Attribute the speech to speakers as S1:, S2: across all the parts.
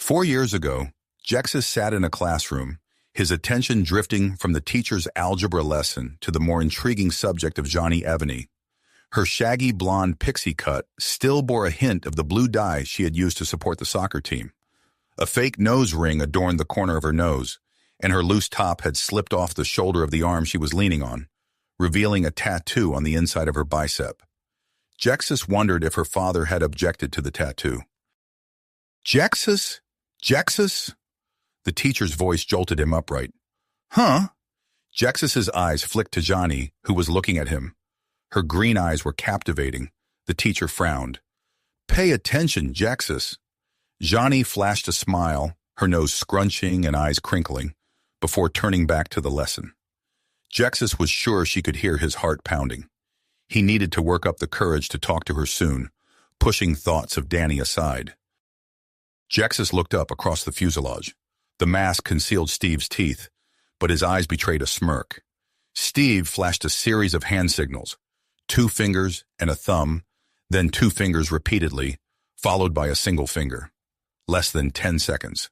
S1: 4 years ago, Jexus sat in a classroom, his attention drifting from the teacher's algebra lesson to the more intriguing subject of Johnny Evany. Her shaggy blonde pixie cut still bore a hint of the blue dye she had used to support the soccer team. A fake nose ring adorned the corner of her nose, and her loose top had slipped off the shoulder of the arm she was leaning on, revealing a tattoo on the inside of her bicep. Jexus wondered if her father had objected to the tattoo. "Jexus? Jexus?" The teacher's voice jolted him upright. "Huh?" Jexus's eyes flicked to Johnny, who was looking at him. Her green eyes were captivating. The teacher frowned. "Pay attention, Jexus." Johnny flashed a smile, her nose scrunching and eyes crinkling, before turning back to the lesson. Jexus was sure she could hear his heart pounding. He needed to work up the courage to talk to her soon, pushing thoughts of Danny aside. Jexus looked up across the fuselage. The mask concealed Steve's teeth, but his eyes betrayed a smirk. Steve flashed a series of hand signals, 2 fingers and a thumb, then 2 fingers repeatedly, followed by a single finger. Less than 10 seconds.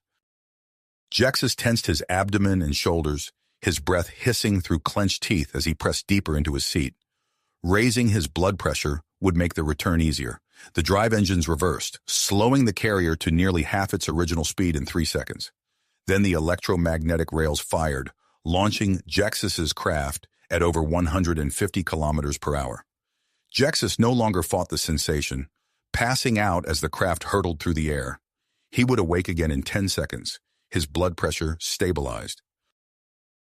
S1: Jexus tensed his abdomen and shoulders, his breath hissing through clenched teeth as he pressed deeper into his seat. Raising his blood pressure would make the return easier. The drive engines reversed, slowing the carrier to nearly half its original speed in 3 seconds. Then the electromagnetic rails fired, launching Jexus's craft at over 150 kilometers per hour. Jexus no longer fought the sensation, passing out as the craft hurtled through the air. He would awake again in 10 seconds, his blood pressure stabilized.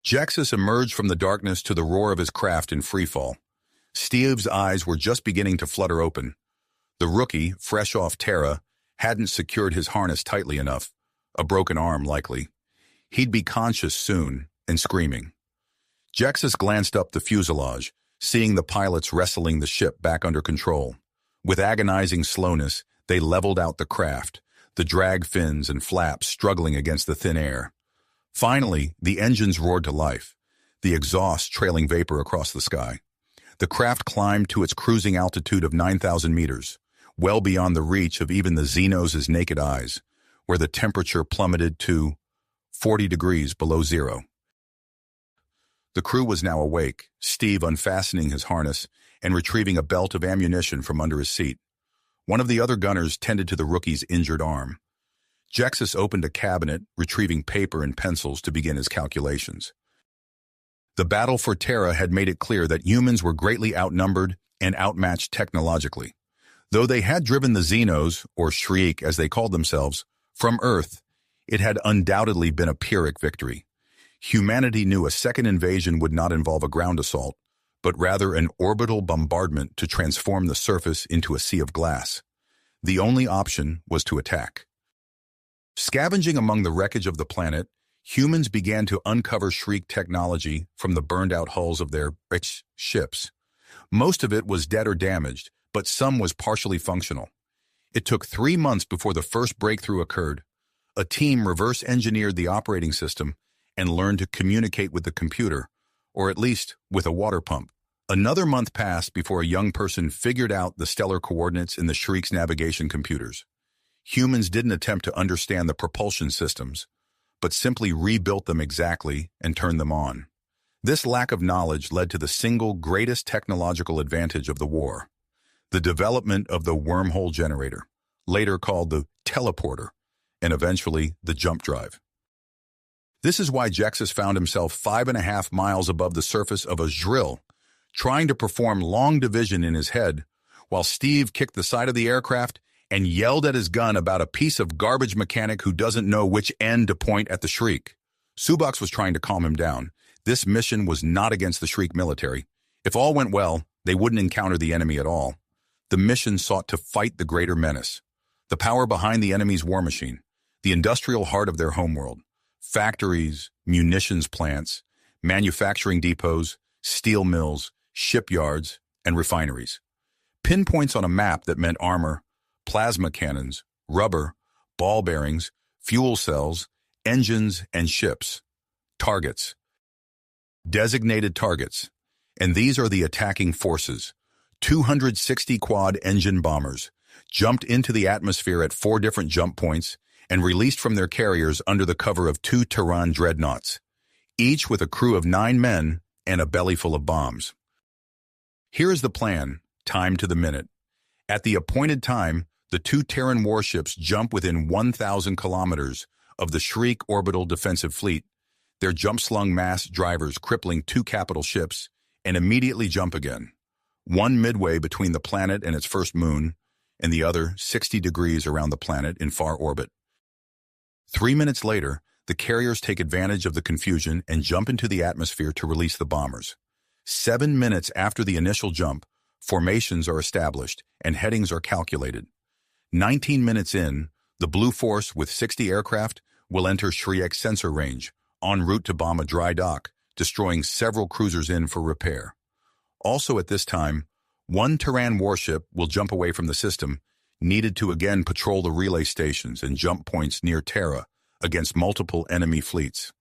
S1: Jexus emerged from the darkness to the roar of his craft in freefall. Steve's eyes were just beginning to flutter open. The rookie, fresh off Terra, hadn't secured his harness tightly enough, a broken arm likely. He'd be conscious soon and screaming. Jexus glanced up the fuselage, seeing the pilots wrestling the ship back under control. With agonizing slowness, they leveled out the craft, the drag fins and flaps struggling against the thin air. Finally, the engines roared to life, the exhaust trailing vapor across the sky. The craft climbed to its cruising altitude of 9,000 meters, well beyond the reach of even the Xenos' naked eyes, where the temperature plummeted to 40 degrees below zero. The crew was now awake, Steve unfastening his harness and retrieving a belt of ammunition from under his seat. One of the other gunners tended to the rookie's injured arm. Jexus opened a cabinet, retrieving paper and pencils to begin his calculations. The battle for Terra had made it clear that humans were greatly outnumbered and outmatched technologically. Though they had driven the Xenos, or Shriek as they called themselves, from Earth, it had undoubtedly been a Pyrrhic victory. Humanity knew a second invasion would not involve a ground assault, but rather an orbital bombardment to transform the surface into a sea of glass. The only option was to attack. Scavenging among the wreckage of the planet, humans began to uncover Shriek technology from the burned-out hulls of their rich ships. Most of it was dead or damaged, but some was partially functional. It took 3 months before the first breakthrough occurred. A team reverse-engineered the operating system and learned to communicate with the computer, or at least with a water pump. Another month passed before a young person figured out the stellar coordinates in the Shriek's navigation computers. Humans didn't attempt to understand the propulsion systems, but simply rebuilt them exactly and turned them on. This lack of knowledge led to the single greatest technological advantage of the war, the development of the wormhole generator, later called the teleporter, and eventually the jump drive. This is why Jexus found himself 5.5 miles above the surface of a drill, trying to perform long division in his head, while Steve kicked the side of the aircraft and yelled at his gun about a piece of garbage mechanic who doesn't know which end to point at the Shriek. Subox was trying to calm him down. This mission was not against the Shriek military. If all went well, they wouldn't encounter the enemy at all. The mission sought to fight the greater menace, the power behind the enemy's war machine, the industrial heart of their homeworld. Factories, munitions plants, manufacturing depots, steel mills, shipyards, and refineries. Pinpoints on a map that meant armor, plasma cannons, rubber, ball bearings, fuel cells, engines, and ships. Targets. Designated targets. And these are the attacking forces. 260 quad-engine bombers jumped into the atmosphere at 4 different jump points and released from their carriers under the cover of 2 Terran dreadnoughts, each with a crew of 9 men and a belly full of bombs. Here is the plan, timed to the minute. At the appointed time, the 2 Terran warships jump within 1,000 kilometers of the Shriek orbital defensive fleet, their jump-slung mass drivers crippling 2 capital ships, and immediately jump again, one midway between the planet and its first moon, and the other 60 degrees around the planet in far orbit. 3 minutes later, the carriers take advantage of the confusion and jump into the atmosphere to release the bombers. 7 minutes after the initial jump, formations are established and headings are calculated. 19 minutes in, the Blue Force with 60 aircraft will enter Shriek's sensor range, en route to bomb a dry dock, destroying several cruisers in for repair. Also at this time, 1 Terran warship will jump away from the system, needed to again patrol the relay stations and jump points near Terra against multiple enemy fleets.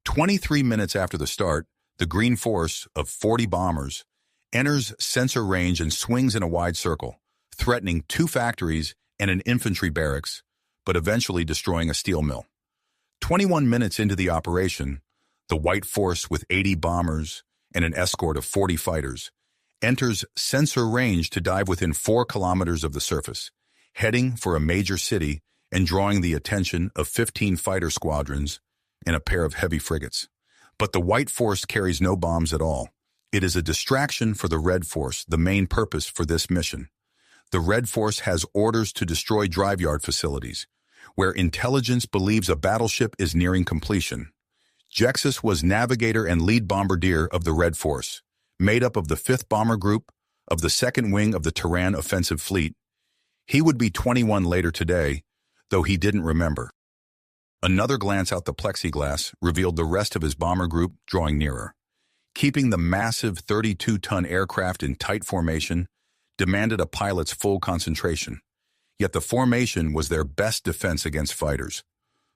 S1: 23 minutes after the start, the Green Force of 40 bombers enters sensor range and swings in a wide circle, threatening 2 factories and an infantry barracks, but eventually destroying a steel mill. 21 minutes into the operation, the White Force with 80 bombers and an escort of 40 fighters enters sensor range to dive within 4 kilometers of the surface, heading for a major city and drawing the attention of 15 fighter squadrons and a pair of heavy frigates. But the White Force carries no bombs at all. It is a distraction for the Red Force, the main purpose for this mission. The Red Force has orders to destroy drive yard facilities, where intelligence believes a battleship is nearing completion. Jexus was navigator and lead bombardier of the Red Force, made up of the 5th Bomber Group of the 2nd Wing of the Terran Offensive Fleet. He would be 21 later today, though he didn't remember. Another glance out the plexiglass revealed the rest of his bomber group drawing nearer. Keeping the massive 32-ton aircraft in tight formation demanded a pilot's full concentration. Yet the formation was their best defense against fighters.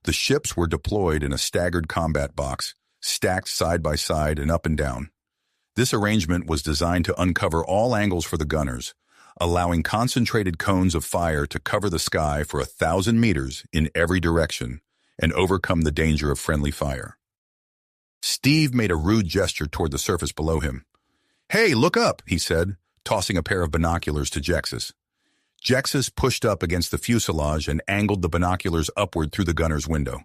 S1: The ships were deployed in a staggered combat box, stacked side by side and up and down. This arrangement was designed to uncover all angles for the gunners, allowing concentrated cones of fire to cover the sky for 1,000 meters in every direction and overcome the danger of friendly fire. Steve made a rude gesture toward the surface below him. "Hey, look up," he said, tossing a pair of binoculars to Jexus. Jexus pushed up against the fuselage and angled the binoculars upward through the gunner's window.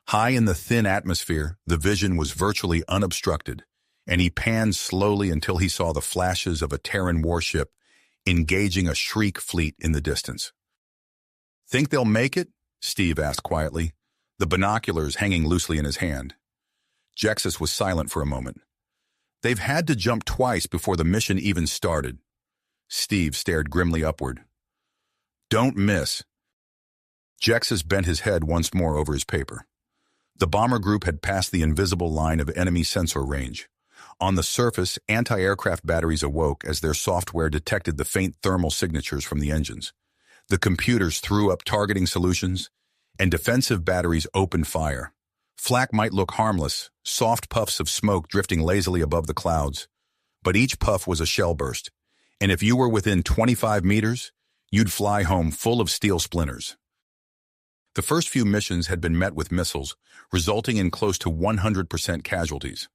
S1: High in the thin atmosphere, the vision was virtually unobstructed, and he panned slowly until he saw the flashes of a Terran warship engaging a Shriek fleet in the distance. "Think they'll make it?" Steve asked quietly, the binoculars hanging loosely in his hand. Jexus was silent for a moment. "They've had to jump twice before the mission even started." Steve stared grimly upward. "Don't miss." Jexus bent his head once more over his paper. The bomber group had passed the invisible line of enemy sensor range. On the surface, anti-aircraft batteries awoke as their software detected the faint thermal signatures from the engines. The computers threw up targeting solutions, and defensive batteries opened fire. Flak might look harmless, soft puffs of smoke drifting lazily above the clouds, but each puff was a shell burst, and if you were within 25 meters, you'd fly home full of steel splinters. The first few missions had been met with missiles, resulting in close to 100% casualties.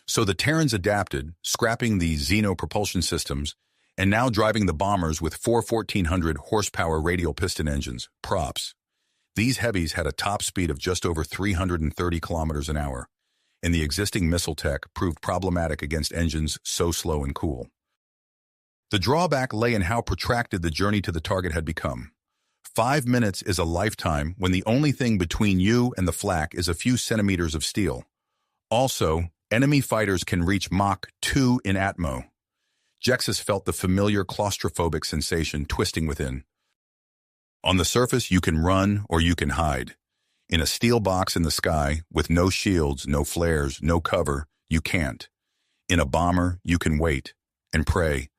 S1: So the Terrans adapted, scrapping the Xeno propulsion systems, and now driving the bombers with 4 1,400 horsepower radial piston engines, props. These heavies had a top speed of just over 330 kilometers an hour, and the existing missile tech proved problematic against engines so slow and cool. The drawback lay in how protracted the journey to the target had become. 5 minutes is a lifetime when the only thing between you and the flak is a few centimeters of steel. Also, enemy fighters can reach Mach 2 in Atmo. Jexus felt the familiar claustrophobic sensation twisting within. On the surface, you can run or you can hide. In a steel box in the sky, with no shields, no flares, no cover, you can't. In a bomber, you can wait and pray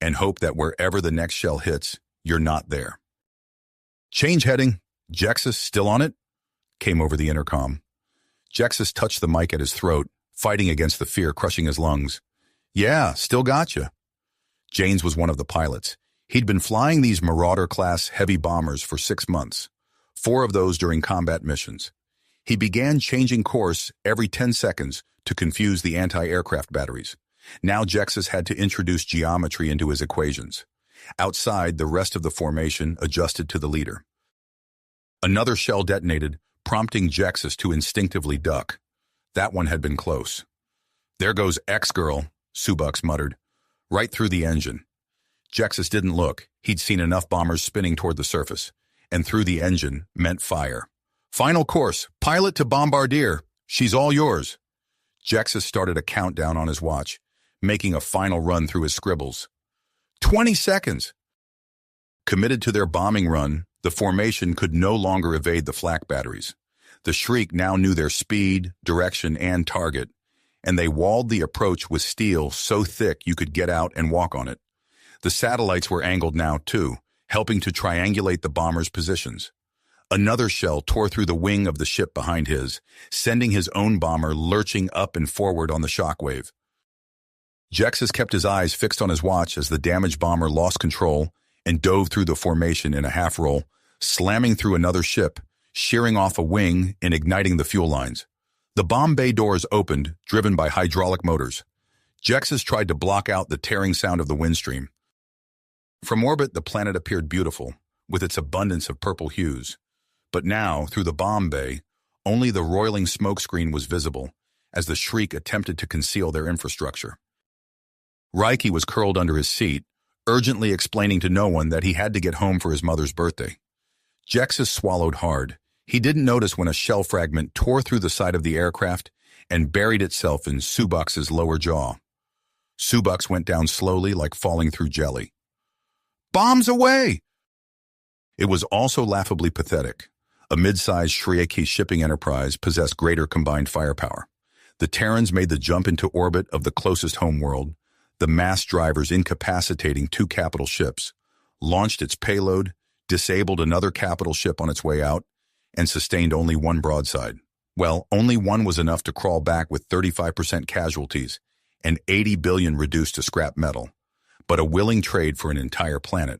S1: and hope that wherever the next shell hits, you're not there. "Change heading. Jexus, still on it?" came over the intercom. Jexus touched the mic at his throat, fighting against the fear crushing his lungs. "Yeah, still gotcha." Janes was one of the pilots. He'd been flying these Marauder-class heavy bombers for 6 months. 4 of those during combat missions. He began changing course every 10 seconds to confuse the anti-aircraft batteries. Now Jexus had to introduce geometry into his equations. Outside, the rest of the formation adjusted to the leader. Another shell detonated, prompting Jexus to instinctively duck. That one had been close. "There goes X-Girl," Subucks muttered, "right through the engine." Jexus didn't look. He'd seen enough bombers spinning toward the surface, and through the engine meant fire. "Final course, pilot to bombardier. She's all yours." Jexus started a countdown on his watch, making a final run through his scribbles. 20 seconds! Committed to their bombing run, the formation could no longer evade the flak batteries. The Shriek now knew their speed, direction, and target, and they walled the approach with steel so thick you could get out and walk on it. The satellites were angled now, too, helping to triangulate the bombers' positions. Another shell tore through the wing of the ship behind his, sending his own bomber lurching up and forward on the shockwave. Jexus kept his eyes fixed on his watch as the damaged bomber lost control and dove through the formation in a half-roll, slamming through another ship, shearing off a wing and igniting the fuel lines. The bomb bay doors opened, driven by hydraulic motors. Jexus tried to block out the tearing sound of the windstream. From orbit, the planet appeared beautiful, with its abundance of purple hues. But now, through the bomb bay, only the roiling smokescreen was visible, as the Shriek attempted to conceal their infrastructure. Reiki was curled under his seat, urgently explaining to no one that he had to get home for his mother's birthday. Jexus swallowed hard. He didn't notice when a shell fragment tore through the side of the aircraft and buried itself in Subucks's lower jaw. Subucks went down slowly like falling through jelly. "Bombs away!" It was also laughably pathetic. A mid-sized Shrieki shipping enterprise possessed greater combined firepower. The Terrans made the jump into orbit of the closest homeworld, the mass drivers incapacitating 2 capital ships, launched its payload, disabled another capital ship on its way out, and sustained only 1 broadside. Well, only 1 was enough to crawl back with 35% casualties and 80 billion reduced to scrap metal, but a willing trade for an entire planet.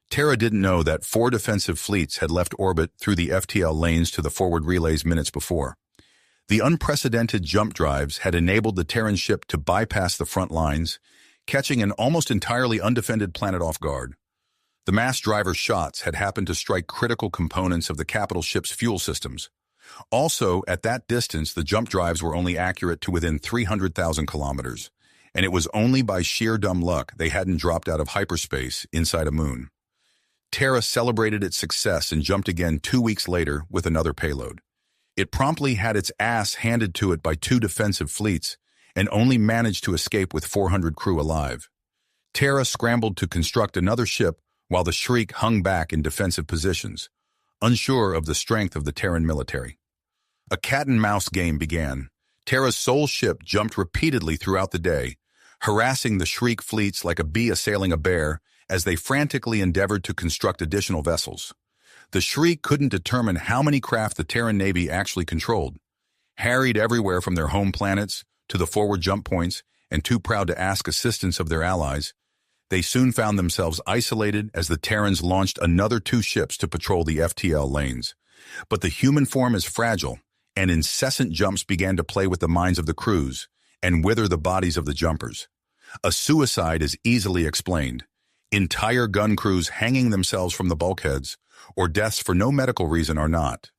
S1: Terra didn't know that 4 defensive fleets had left orbit through the FTL lanes to the forward relays minutes before. The unprecedented jump drives had enabled the Terran ship to bypass the front lines, catching an almost entirely undefended planet off guard. The mass driver shots had happened to strike critical components of the capital ship's fuel systems. Also, at that distance, the jump drives were only accurate to within 300,000 kilometers, and it was only by sheer dumb luck they hadn't dropped out of hyperspace inside a moon. Terra celebrated its success and jumped again 2 weeks later with another payload. It promptly had its ass handed to it by 2 defensive fleets and only managed to escape with 400 crew alive. Terra scrambled to construct another ship while the Shriek hung back in defensive positions, unsure of the strength of the Terran military. A cat-and-mouse game began. Terra's sole ship jumped repeatedly throughout the day, harassing the Shriek fleets like a bee assailing a bear as they frantically endeavored to construct additional vessels. The Shriek couldn't determine how many craft the Terran Navy actually controlled. Harried everywhere from their home planets to the forward jump points and too proud to ask assistance of their allies, they soon found themselves isolated as the Terrans launched another 2 ships to patrol the FTL lanes. But the human form is fragile, and incessant jumps began to play with the minds of the crews and wither the bodies of the jumpers. A suicide is easily explained. Entire gun crews hanging themselves from the bulkheads, or deaths for no medical reason are not.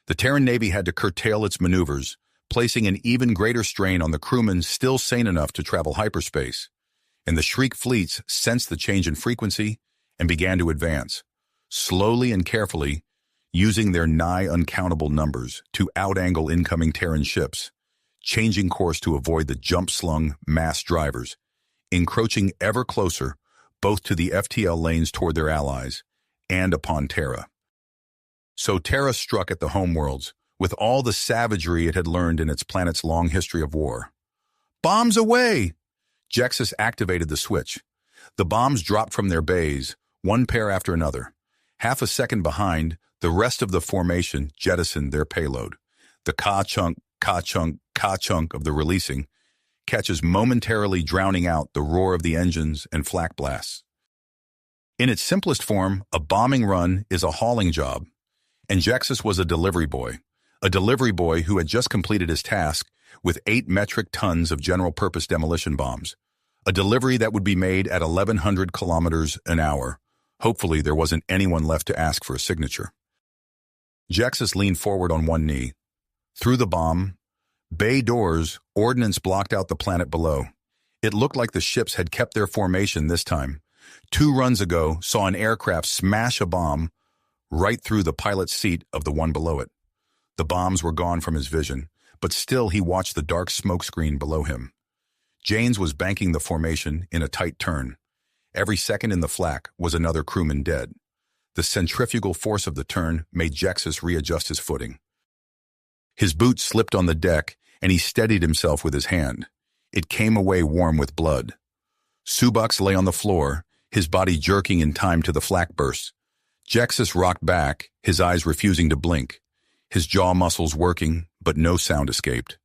S1: The Terran Navy had to curtail its maneuvers, placing an even greater strain on the crewmen still sane enough to travel hyperspace, and the Shriek fleets sensed the change in frequency and began to advance, slowly and carefully, using their nigh uncountable numbers to out-angle incoming Terran ships, changing course to avoid the jump-slung mass drivers, encroaching ever closer both to the FTL lanes toward their allies and upon Terra. So Terra struck at the homeworlds with all the savagery it had learned in its planet's long history of war. "Bombs away!" Jexus activated the switch. The bombs dropped from their bays, 1 pair after another. Half a second behind, the rest of the formation jettisoned their payload. The ka-chunk, ka-chunk, ka-chunk of the releasing catches momentarily drowning out the roar of the engines and flak blasts. In its simplest form, a bombing run is a hauling job. And Jexus was a delivery boy who had just completed his task with 8 metric tons of general-purpose demolition bombs, a delivery that would be made at 1,100 kilometers an hour. Hopefully, there wasn't anyone left to ask for a signature. Jexus leaned forward on one knee. Through the bomb, bay doors, ordnance blocked out the planet below. It looked like the ships had kept their formation this time. 2 runs ago, saw an aircraft smash a bomb right through the pilot's seat of the one below it. The bombs were gone from his vision, but still he watched the dark smoke screen below him. Janes was banking the formation in a tight turn. Every second in the flak was another crewman dead. The centrifugal force of the turn made Jexus readjust his footing. His boot slipped on the deck, and he steadied himself with his hand. It came away warm with blood. Subux lay on the floor, his body jerking in time to the flak bursts. Jexus rocked back, his eyes refusing to blink. His jaw muscles working, but no sound escaped.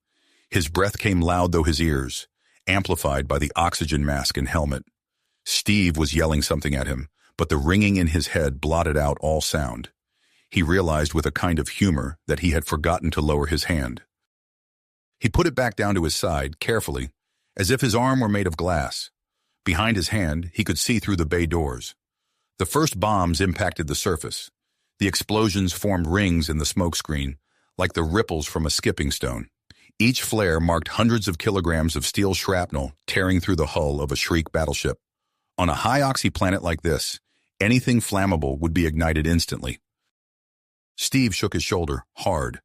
S1: His breath came loud through his ears, amplified by the oxygen mask and helmet. Steve was yelling something at him, but the ringing in his head blotted out all sound. He realized with a kind of humor that he had forgotten to lower his hand. He put it back down to his side, carefully, as if his arm were made of glass. Behind his hand, he could see through the bay doors. The first bombs impacted the surface. The explosions formed rings in the smoke screen, like the ripples from a skipping stone. Each flare marked hundreds of kilograms of steel shrapnel tearing through the hull of a Shriek battleship. On a high-oxy planet like this, anything flammable would be ignited instantly. Steve shook his shoulder, hard.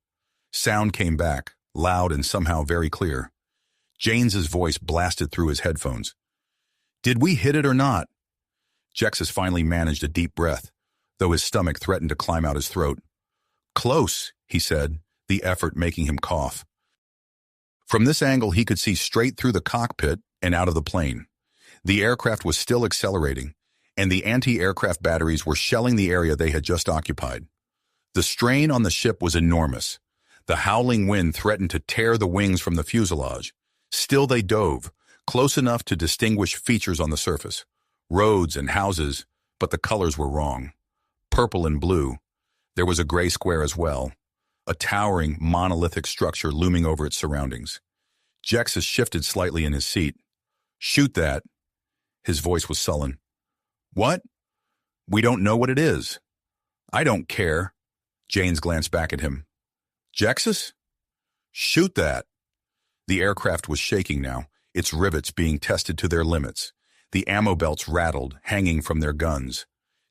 S1: Sound came back, loud and somehow very clear. Janes's voice blasted through his headphones. "Did we hit it or not?" Jexus finally managed a deep breath, though his stomach threatened to climb out his throat. "Close," he said, the effort making him cough. From this angle, he could see straight through the cockpit and out of the plane. The aircraft was still accelerating, and the anti-aircraft batteries were shelling the area they had just occupied. The strain on the ship was enormous. The howling wind threatened to tear the wings from the fuselage. Still they dove, close enough to distinguish features on the surface. Roads and houses, but the colors were wrong. Purple and blue. There was a gray square as well, a towering, monolithic structure looming over its surroundings. Jexus shifted slightly in his seat. "Shoot that." His voice was sullen. "What? We don't know what it is." "I don't care." Janes glanced back at him. "Jexus? Shoot that." The aircraft was shaking now, its rivets being tested to their limits. The ammo belts rattled, hanging from their guns.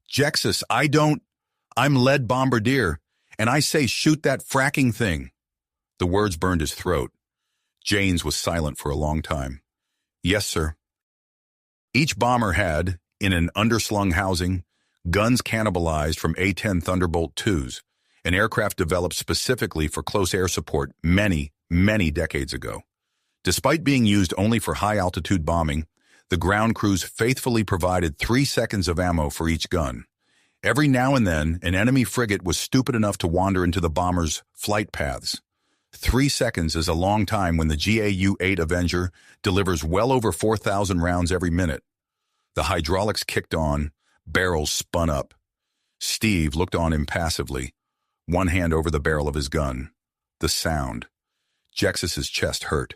S1: "Jexus, I'm lead bombardier, and I say shoot that fracking thing." The words burned his throat. Janes was silent for a long time. "Yes, sir." Each bomber had, in an underslung housing, guns cannibalized from A-10 Thunderbolt IIs, an aircraft developed specifically for close air support many, many decades ago. Despite being used only for high-altitude bombing, the ground crews faithfully provided 3 seconds of ammo for each gun. Every now and then, an enemy frigate was stupid enough to wander into the bomber's flight paths. 3 seconds is a long time when the GAU-8 Avenger delivers well over 4,000 rounds every minute. The hydraulics kicked on, barrels spun up. Steve looked on impassively, one hand over the barrel of his gun. The sound. Jexus's chest hurt.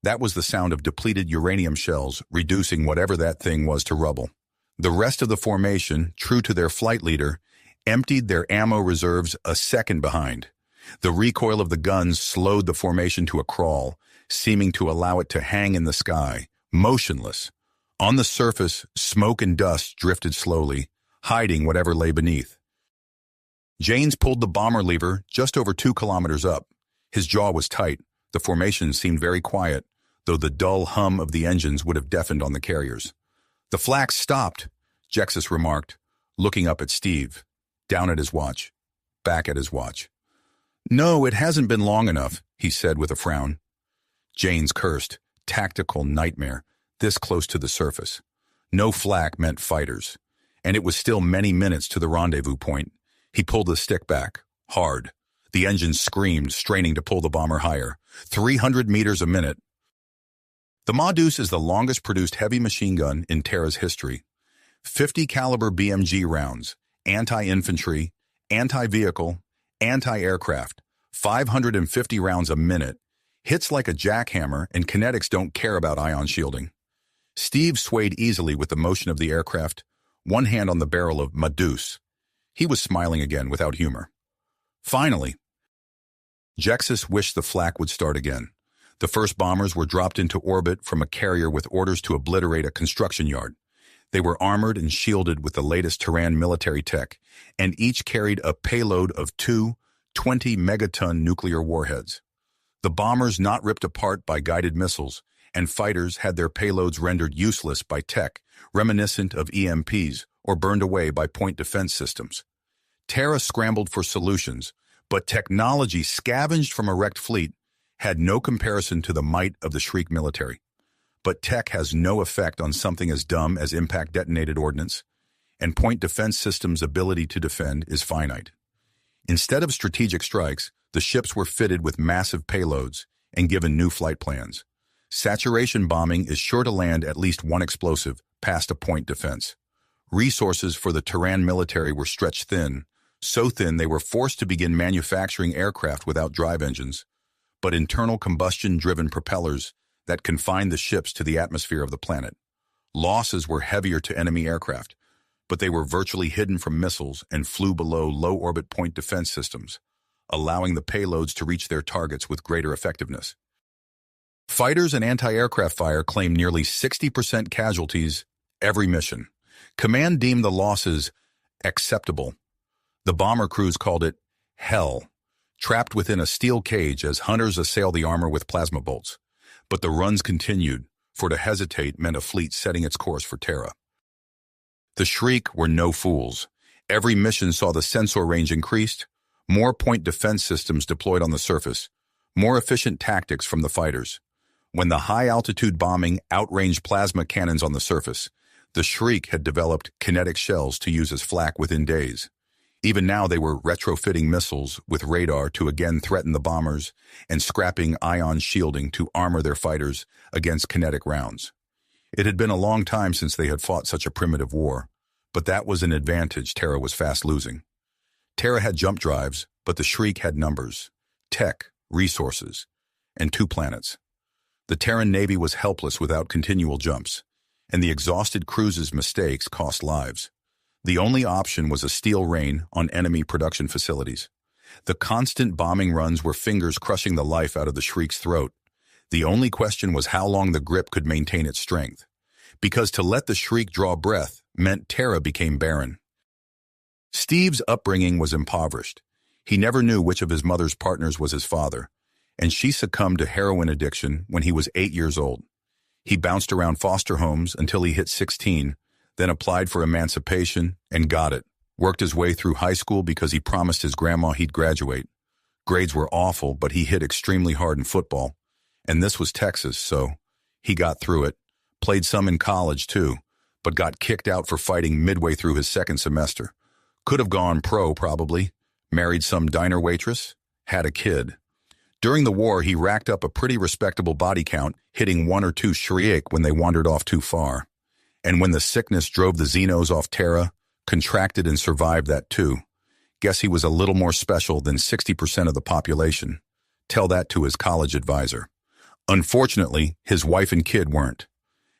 S1: That was the sound of depleted uranium shells reducing whatever that thing was to rubble. The rest of the formation, true to their flight leader, emptied their ammo reserves a second behind. The recoil of the guns slowed the formation to a crawl, seeming to allow it to hang in the sky, motionless. On the surface, smoke and dust drifted slowly, hiding whatever lay beneath. Janes pulled the bomber lever just over 2 kilometers up. His jaw was tight. The formation seemed very quiet, though the dull hum of the engines would have deafened on the carriers. "The flak stopped," Jexus remarked, looking up at Steve, down at his watch, back at his watch. "No, it hasn't been long enough," he said with a frown. Janes cursed. Tactical nightmare, this close to the surface. No flak meant fighters, and it was still many minutes to the rendezvous point. He pulled the stick back, hard. The engine screamed, straining to pull the bomber higher. 300 meters a minute. The Modus is the longest produced heavy machine gun in Terra's history. 50 caliber BMG rounds, anti-infantry, anti-vehicle, Anti-aircraft, 550 rounds a minute, hits like a jackhammer, and kinetics don't care about ion shielding. Steve swayed easily with the motion of the aircraft, one hand on the barrel of Medusa. He was smiling again without humor. Finally, Jexus wished the flak would start again. The first bombers were dropped into orbit from a carrier with orders to obliterate a construction yard. They were armored and shielded with the latest Terran military tech, and each carried a payload of two 20-megaton nuclear warheads. The bombers not ripped apart by guided missiles, and fighters had their payloads rendered useless by tech reminiscent of EMPs or burned away by point defense systems. Terra scrambled for solutions, but technology scavenged from a wrecked fleet had no comparison to the might of the Shriek military. But tech has no effect on something as dumb as impact-detonated ordnance, and point defense systems' ability to defend is finite. Instead of strategic strikes, the ships were fitted with massive payloads and given new flight plans. Saturation bombing is sure to land at least one explosive past a point defense. Resources for the Terran military were stretched thin, so thin they were forced to begin manufacturing aircraft without drive engines, but internal combustion-driven propellers that confined the ships to the atmosphere of the planet. Losses were heavier to enemy aircraft, but they were virtually hidden from missiles and flew below low-orbit point defense systems, allowing the payloads to reach their targets with greater effectiveness. Fighters and anti-aircraft fire claimed nearly 60% casualties every mission. Command deemed the losses acceptable. The bomber crews called it hell, trapped within a steel cage as hunters assail the armor with plasma bolts. But the runs continued, for to hesitate meant a fleet setting its course for Terra. The Shriek were no fools. Every mission saw the sensor range increased, more point defense systems deployed on the surface, more efficient tactics from the fighters. When the high-altitude bombing outranged plasma cannons on the surface, the Shriek had developed kinetic shells to use as flak within days. Even now they were retrofitting missiles with radar to again threaten the bombers and scrapping ion shielding to armor their fighters against kinetic rounds. It had been a long time since they had fought such a primitive war, but that was an advantage Terra was fast losing. Terra had jump drives, but the Shriek had numbers, tech, resources, and 2 planets. The Terran Navy was helpless without continual jumps, and the exhausted crew's mistakes cost lives. The only option was a steel rain on enemy production facilities. The constant bombing runs were fingers crushing the life out of the Shriek's throat. The only question was how long the grip could maintain its strength, because to let the Shriek draw breath meant Terra became barren. Steve's upbringing was impoverished. He never knew which of his mother's partners was his father, and she succumbed to heroin addiction when he was 8 years old. He bounced around foster homes until he hit 16, then applied for emancipation and got it. Worked his way through high school because he promised his grandma he'd graduate. Grades were awful, but he hit extremely hard in football. And this was Texas, so he got through it. Played some in college, too, but got kicked out for fighting midway through his second semester. Could have gone pro, probably. Married some diner waitress. Had a kid. During the war, he racked up a pretty respectable body count, hitting 1 or 2 Shriek when they wandered off too far. And when the sickness drove the Xenos off Terra, contracted and survived that too. Guess he was a little more special than 60% of the population. Tell that to his college advisor. Unfortunately, his wife and kid weren't.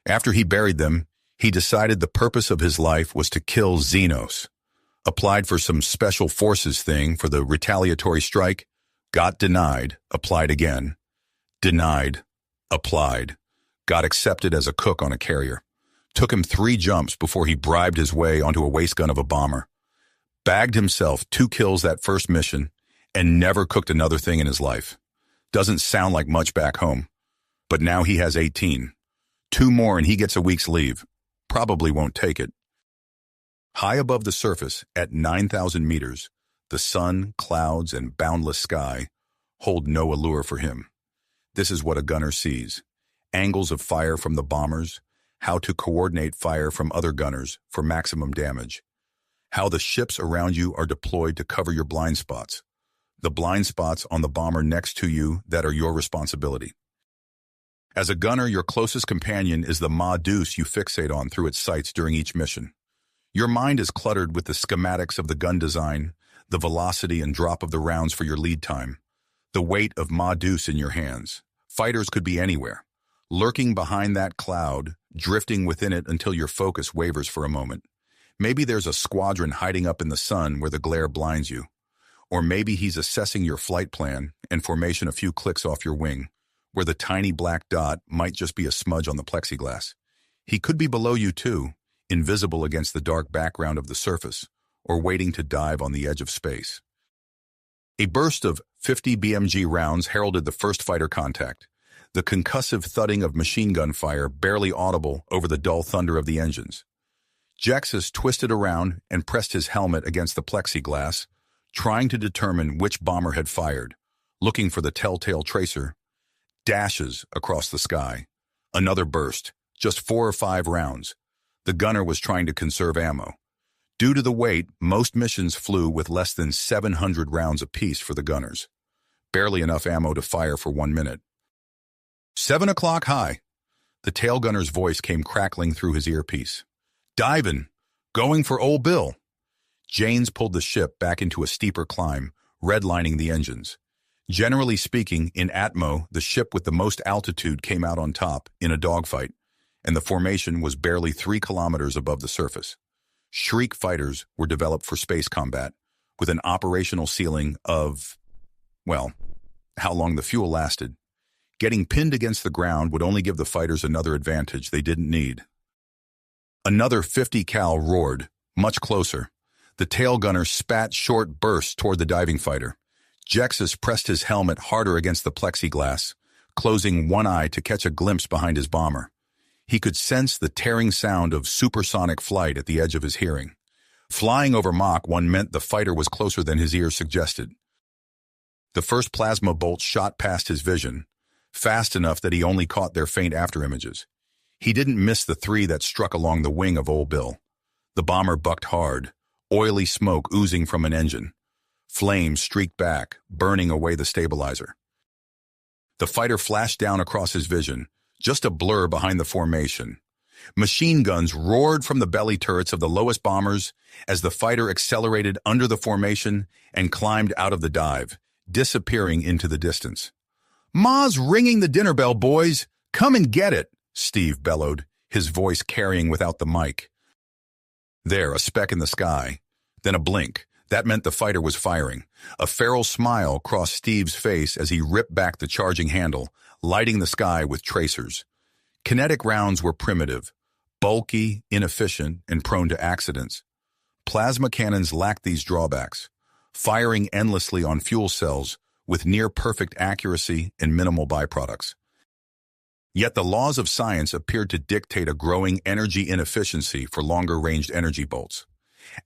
S1: After he buried them, he decided the purpose of his life was to kill Xenos. Applied for some special forces thing for the retaliatory strike, got denied, applied again. Denied, applied. Got accepted as a cook on a carrier. Took him 3 jumps before he bribed his way onto a waist gun of a bomber. Bagged himself 2 kills that first mission and never cooked another thing in his life. Doesn't sound like much back home. But now he has 18. 2 more and he gets a week's leave. Probably won't take it. High above the surface, at 9,000 meters, the sun, clouds, and boundless sky hold no allure for him. This is what a gunner sees. Angles of fire from the bombers, how to coordinate fire from other gunners for maximum damage, how the ships around you are deployed to cover your blind spots, the blind spots on the bomber next to you that are your responsibility. As a gunner, your closest companion is the Medusa you fixate on through its sights during each mission. Your mind is cluttered with the schematics of the gun design, the velocity and drop of the rounds for your lead time, the weight of Ma Deuce in your hands. Fighters could be anywhere, lurking behind that cloud, drifting within it until your focus wavers for a moment. Maybe there's a squadron hiding up in the sun where the glare blinds you. Or maybe he's assessing your flight plan and formation a few clicks off your wing, where the tiny black dot might just be a smudge on the plexiglass. He could be below you too, invisible against the dark background of the surface, or waiting to dive on the edge of space. A burst of 50 BMG rounds heralded the first fighter contact, the concussive thudding of machine gun fire barely audible over the dull thunder of the engines. Jexus twisted around and pressed his helmet against the plexiglass, trying to determine which bomber had fired, looking for the telltale tracer. Dashes across the sky. Another burst, just 4 or 5 rounds. The gunner was trying to conserve ammo. Due to the weight, most missions flew with less than 700 rounds apiece for the gunners. Barely enough ammo to fire for 1 minute. 7 o'clock high. The tail gunner's voice came crackling through his earpiece. Divin'. Going for Old Bill. Janes pulled the ship back into a steeper climb, redlining the engines. Generally speaking, in Atmo, the ship with the most altitude came out on top in a dogfight, and the formation was barely 3 kilometers above the surface. Shriek fighters were developed for space combat, with an operational ceiling of, well, how long the fuel lasted. Getting pinned against the ground would only give the fighters another advantage they didn't need. Another 50 cal roared, much closer. The tail gunner spat short bursts toward the diving fighter. Jexus pressed his helmet harder against the plexiglass, closing one eye to catch a glimpse behind his bomber. He could sense the tearing sound of supersonic flight at the edge of his hearing. Flying over Mach 1 meant the fighter was closer than his ears suggested. The first plasma bolt shot past his vision, fast enough that he only caught their faint afterimages. He didn't miss the 3 that struck along the wing of Old Bill. The bomber bucked hard, oily smoke oozing from an engine. Flames streaked back, burning away the stabilizer. The fighter flashed down across his vision, just a blur behind the formation. Machine guns roared from the belly turrets of the lowest bombers as the fighter accelerated under the formation and climbed out of the dive, disappearing into the distance. "Ma's ringing the dinner bell, boys! Come and get it!" Steve bellowed, his voice carrying without the mic. There, a speck in the sky. Then a blink. That meant the fighter was firing. A feral smile crossed Steve's face as he ripped back the charging handle, lighting the sky with tracers. Kinetic rounds were primitive, bulky, inefficient, and prone to accidents. Plasma cannons lacked these drawbacks, firing endlessly on fuel cells with near-perfect accuracy and minimal byproducts. Yet the laws of science appeared to dictate a growing energy inefficiency for longer-ranged energy bolts.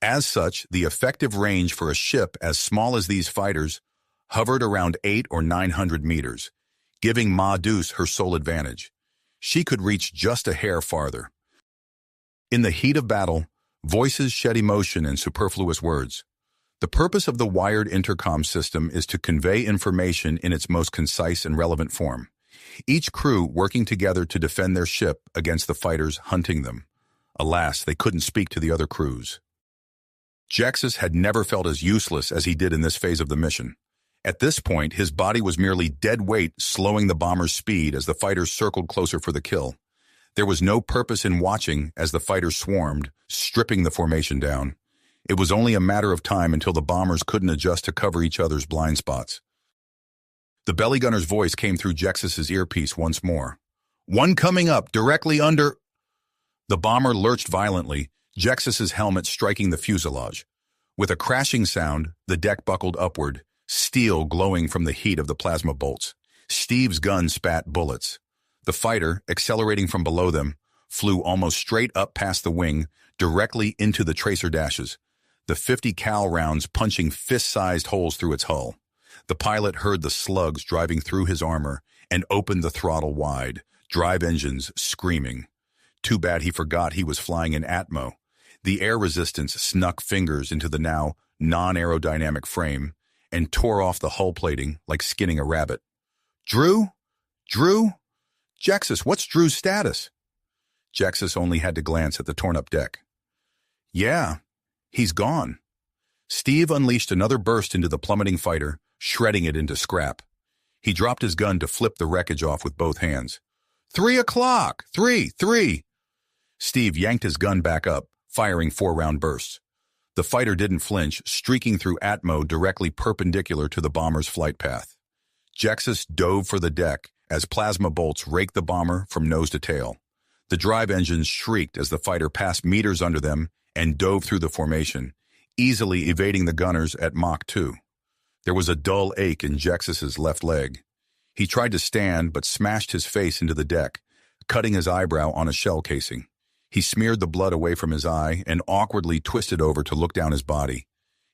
S1: As such, the effective range for a ship as small as these fighters hovered around 800 or 900 meters, giving Ma Deuce her sole advantage. She could reach just a hair farther. In the heat of battle, voices shed emotion and superfluous words. The purpose of the wired intercom system is to convey information in its most concise and relevant form. Each crew working together to defend their ship against the fighters hunting them. Alas, they couldn't speak to the other crews. Jexus had never felt as useless as he did in this phase of the mission. At this point, his body was merely dead weight, slowing the bomber's speed as the fighters circled closer for the kill. There was no purpose in watching as the fighters swarmed, stripping the formation down. It was only a matter of time until the bombers couldn't adjust to cover each other's blind spots. The belly gunner's voice came through Jexus's earpiece once more. "One coming up, directly under—" The bomber lurched violently, Jexus's helmet striking the fuselage. With a crashing sound, the deck buckled upward, steel glowing from the heat of the plasma bolts. Steve's gun spat bullets. The fighter, accelerating from below them, flew almost straight up past the wing, directly into the tracer dashes, the 50 cal rounds punching fist-sized holes through its hull. The pilot heard the slugs driving through his armor and opened the throttle wide, drive engines screaming. Too bad he forgot he was flying in Atmo. The air resistance snuck fingers into the now non-aerodynamic frame and tore off the hull plating like skinning a rabbit. "Drew? Drew? Jexus, what's Drew's status?" Jexus only had to glance at the torn-up deck. "Yeah, he's gone." Steve unleashed another burst into the plummeting fighter, shredding it into scrap. He dropped his gun to flip the wreckage off with both hands. 3 o'clock! 3! Steve yanked his gun back up, firing 4-round bursts. The fighter didn't flinch, streaking through atmo directly perpendicular to the bomber's flight path. Jexus dove for the deck as plasma bolts raked the bomber from nose to tail. The drive engines shrieked as the fighter passed meters under them and dove through the formation, easily evading the gunners at Mach 2. There was a dull ache in Jexus's left leg. He tried to stand but smashed his face into the deck, cutting his eyebrow on a shell casing. He smeared the blood away from his eye and awkwardly twisted over to look down his body.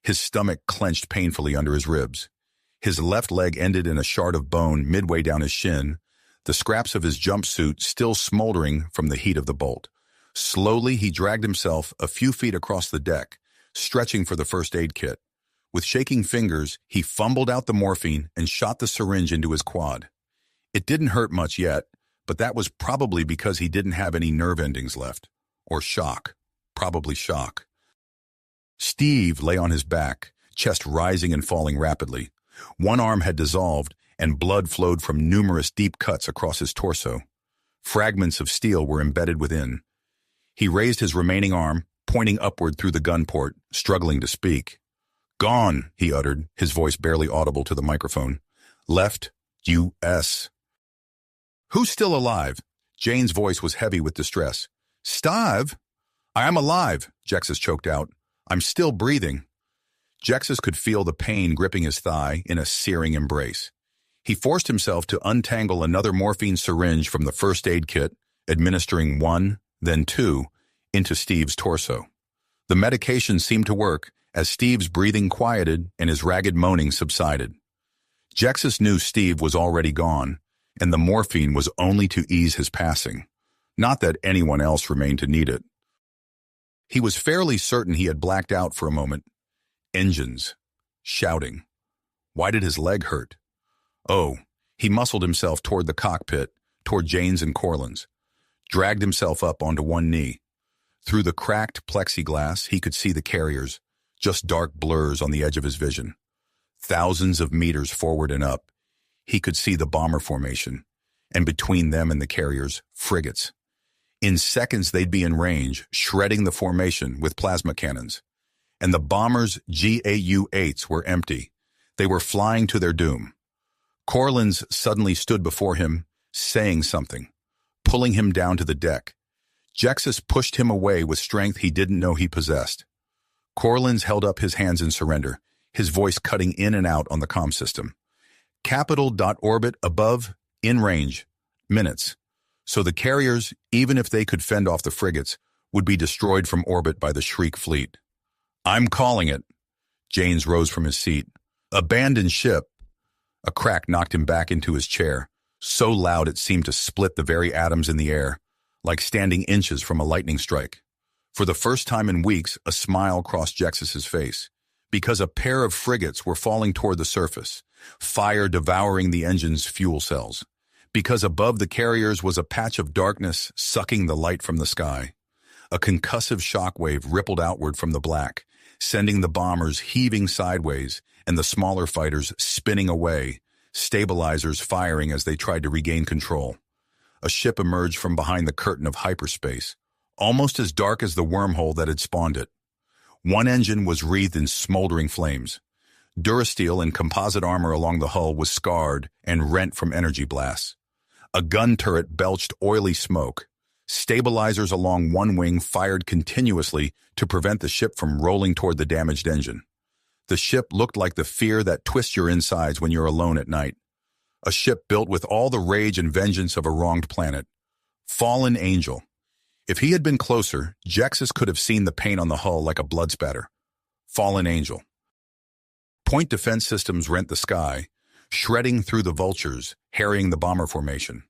S1: His stomach clenched painfully under his ribs. His left leg ended in a shard of bone midway down his shin, the scraps of his jumpsuit still smoldering from the heat of the bolt. Slowly, he dragged himself a few feet across the deck, stretching for the first aid kit. With shaking fingers, he fumbled out the morphine and shot the syringe into his quad. It didn't hurt much yet, but that was probably because he didn't have any nerve endings left. Or shock. Probably shock. Steve lay on his back, chest rising and falling rapidly. One arm had dissolved, and blood flowed from numerous deep cuts across his torso. Fragments of steel were embedded within. He raised his remaining arm, pointing upward through the gun port, struggling to speak. "Gone," he uttered, his voice barely audible to the microphone. "Left, U.S." "Who's still alive?" Jane's voice was heavy with distress. "Steve? I am alive," Jexus choked out. "I'm still breathing." Jexus could feel the pain gripping his thigh in a searing embrace. He forced himself to untangle another morphine syringe from the first aid kit, administering 1, then 2, into Steve's torso. The medication seemed to work as Steve's breathing quieted and his ragged moaning subsided. Jexus knew Steve was already gone, and the morphine was only to ease his passing, not that anyone else remained to need it. He was fairly certain he had blacked out for a moment. Engines. Shouting. Why did his leg hurt? Oh, he muscled himself toward the cockpit, toward Jane's and Corlin's, dragged himself up onto one knee. Through the cracked plexiglass, he could see the carriers, just dark blurs on the edge of his vision. Thousands of meters forward and up, he could see the bomber formation, and between them and the carriers, frigates. In seconds, they'd be in range, shredding the formation with plasma cannons. And the bombers' GAU-8s were empty. They were flying to their doom. Corlin's suddenly stood before him, saying something, pulling him down to the deck. Jexus pushed him away with strength he didn't know he possessed. Corlin's held up his hands in surrender, his voice cutting in and out on the comm system. Capital.orbit above, in range. Minutes. So the carriers, even if they could fend off the frigates, would be destroyed from orbit by the Shriek fleet. "I'm calling it." Janes rose from his seat. "Abandon ship." A crack knocked him back into his chair, so loud it seemed to split the very atoms in the air, like standing inches from a lightning strike. For the first time in weeks, a smile crossed Jexus's face, because a pair of frigates were falling toward the surface, fire devouring the engine's fuel cells, because above the carriers was a patch of darkness sucking the light from the sky. A concussive shockwave rippled outward from the black, sending the bombers heaving sideways and the smaller fighters spinning away, stabilizers firing as they tried to regain control. A ship emerged from behind the curtain of hyperspace, almost as dark as the wormhole that had spawned it. One engine was wreathed in smoldering flames. Durasteel and composite armor along the hull was scarred and rent from energy blasts. A gun turret belched oily smoke. Stabilizers along one wing fired continuously to prevent the ship from rolling toward the damaged engine. The ship looked like the fear that twists your insides when you're alone at night. A ship built with all the rage and vengeance of a wronged planet. Fallen Angel. If he had been closer, Jexus could have seen the paint on the hull like a blood spatter. Fallen Angel. Point defense systems rent the sky, shredding through the vultures, harrying the bomber formation.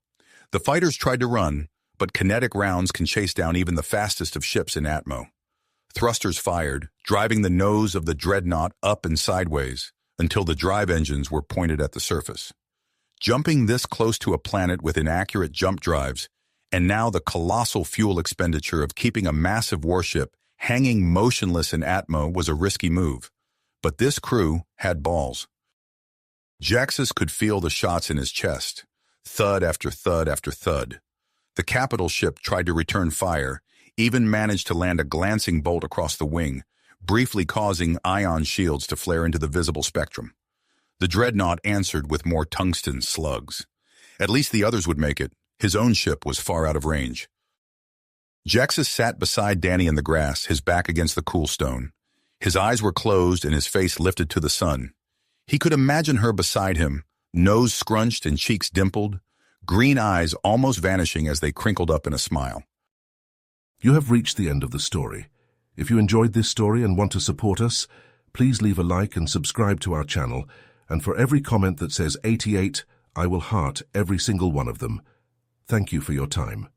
S1: The fighters tried to run, but kinetic rounds can chase down even the fastest of ships in atmo. Thrusters fired, driving the nose of the dreadnought up and sideways until the drive engines were pointed at the surface. Jumping this close to a planet with inaccurate jump drives, and now the colossal fuel expenditure of keeping a massive warship hanging motionless in atmo was a risky move. But this crew had balls. Jaxus could feel the shots in his chest, thud after thud after thud. The capital ship tried to return fire, even managed to land a glancing bolt across the wing, briefly causing ion shields to flare into the visible spectrum. The dreadnought answered with more tungsten slugs. At least the others would make it. His own ship was far out of range. Jaxus sat beside Danny in the grass, his back against the cool stone. His eyes were closed and his face lifted to the sun. He could imagine her beside him, nose scrunched and cheeks dimpled, green eyes almost vanishing as they crinkled up in a smile.
S2: You have reached the end of the story. If you enjoyed this story and want to support us, please leave a like and subscribe to our channel. And for every comment that says 88, I will heart every single one of them. Thank you for your time.